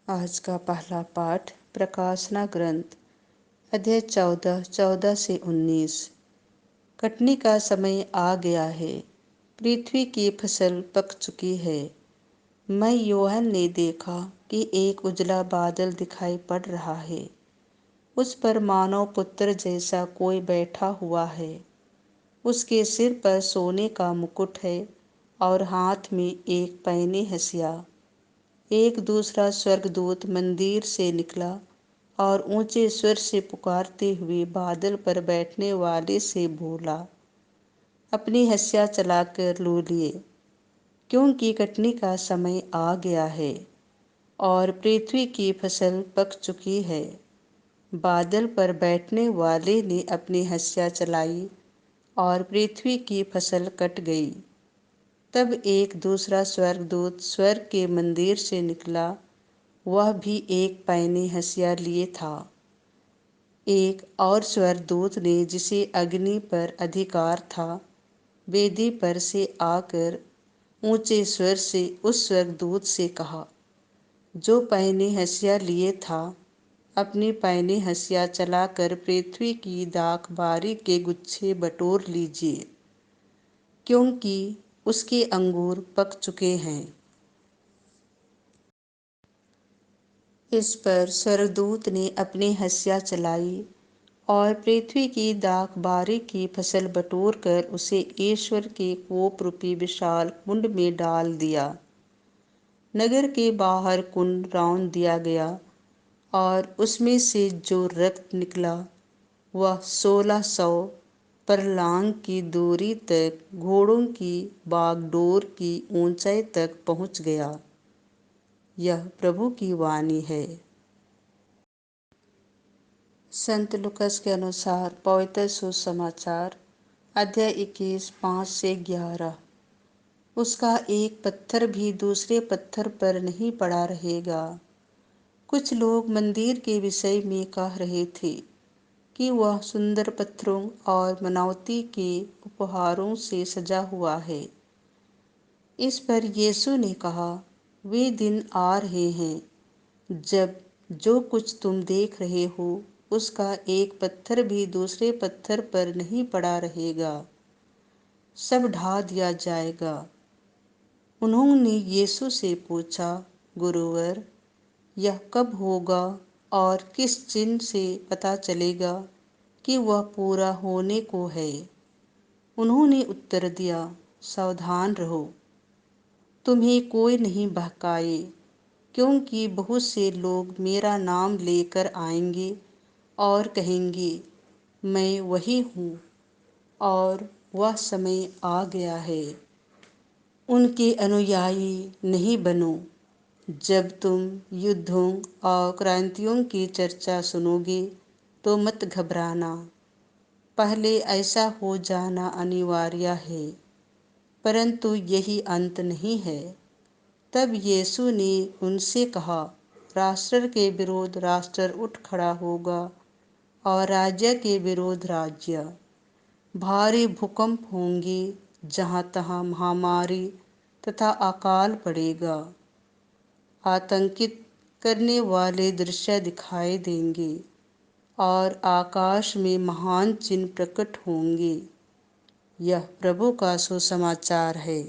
आज का पहला पाठ प्रकाशना ग्रंथ अध्याय 14 से 19। कटनी का समय आ गया है, पृथ्वी की फसल पक चुकी है। मैं यूहन्ना ने देखा कि एक उजला बादल दिखाई पड़ रहा है, उस पर मानव पुत्र जैसा कोई बैठा हुआ है। उसके सिर पर सोने का मुकुट है और हाथ में एक पैनी हंसिया। एक दूसरा स्वर्गदूत मंदिर से निकला और ऊंचे स्वर से पुकारते हुए बादल पर बैठने वाले से बोला, अपनी हंसिया चलाकर लो लिए, क्योंकि कटनी का समय आ गया है और पृथ्वी की फसल पक चुकी है। बादल पर बैठने वाले ने अपनी हंसिया चलाई और पृथ्वी की फसल कट गई। तब एक दूसरा स्वर्गदूत स्वर्ग के मंदिर से निकला, वह भी एक पैनी हंसिया लिए था। एक और स्वर्गदूत ने, जिसे अग्नि पर अधिकार था, वेदी पर से आकर ऊंचे स्वर से उस स्वर्गदूत से कहा, जो पैनी हंसिया लिए था, अपनी पैनी हंसिया चलाकर पृथ्वी की दाख बारी के गुच्छे बटोर लीजिए, क्योंकि उसके अंगूर पक चुके हैं। इस पर स्वर्गदूत ने अपनी हंसिया चलाई और पृथ्वी की दाख बारी की फसल बटोर कर उसे ईश्वर के कोप रूपी विशाल कुंड में डाल दिया। नगर के बाहर कुंड रौंद दिया गया और उसमें से जो रक्त निकला वह 1600 परलांग की दूरी तक घोड़ों की बागडोर की ऊंचाई तक पहुंच गया। यह प्रभु की वाणी है। संत लूकास के अनुसार पवित्र सुसमाचार अध्याय 21 5 से 11। उसका एक पत्थर भी दूसरे पत्थर पर नहीं पड़ा रहेगा। कुछ लोग मंदिर के विषय में कह रहे थे कि वह सुंदर पत्थरों और बनावटी के उपहारों से सजा हुआ है। इस पर यीशु ने कहा, वे दिन आ रहे हैं जब जो कुछ तुम देख रहे हो उसका एक पत्थर भी दूसरे पत्थर पर नहीं पड़ा रहेगा, सब ढा दिया जाएगा। उन्होंने यीशु से पूछा, गुरुवर, यह कब होगा और किस चिन्ह से पता चलेगा कि वह पूरा होने को है? उन्होंने उत्तर दिया, सावधान रहो, तुम्हें कोई नहीं बहकाए, क्योंकि बहुत से लोग मेरा नाम लेकर आएंगे और कहेंगे, मैं वही हूँ, और वह समय आ गया है। उनके अनुयायी नहीं बनो। जब तुम युद्धों और क्रांतियों की चर्चा सुनोगे तो मत घबराना। पहले ऐसा हो जाना अनिवार्य है, परंतु यही अंत नहीं है। तब यीशु ने उनसे कहा, राष्ट्र के विरोध राष्ट्र उठ खड़ा होगा और राज्य के विरोध राज्य। भारी भूकंप होंगे, जहाँ तहाँ महामारी तथा अकाल पड़ेगा। आतंकित करने वाले दृश्य दिखाई देंगे और आकाश में महान चिन्ह प्रकट होंगे। यह प्रभु का सुसमाचार है।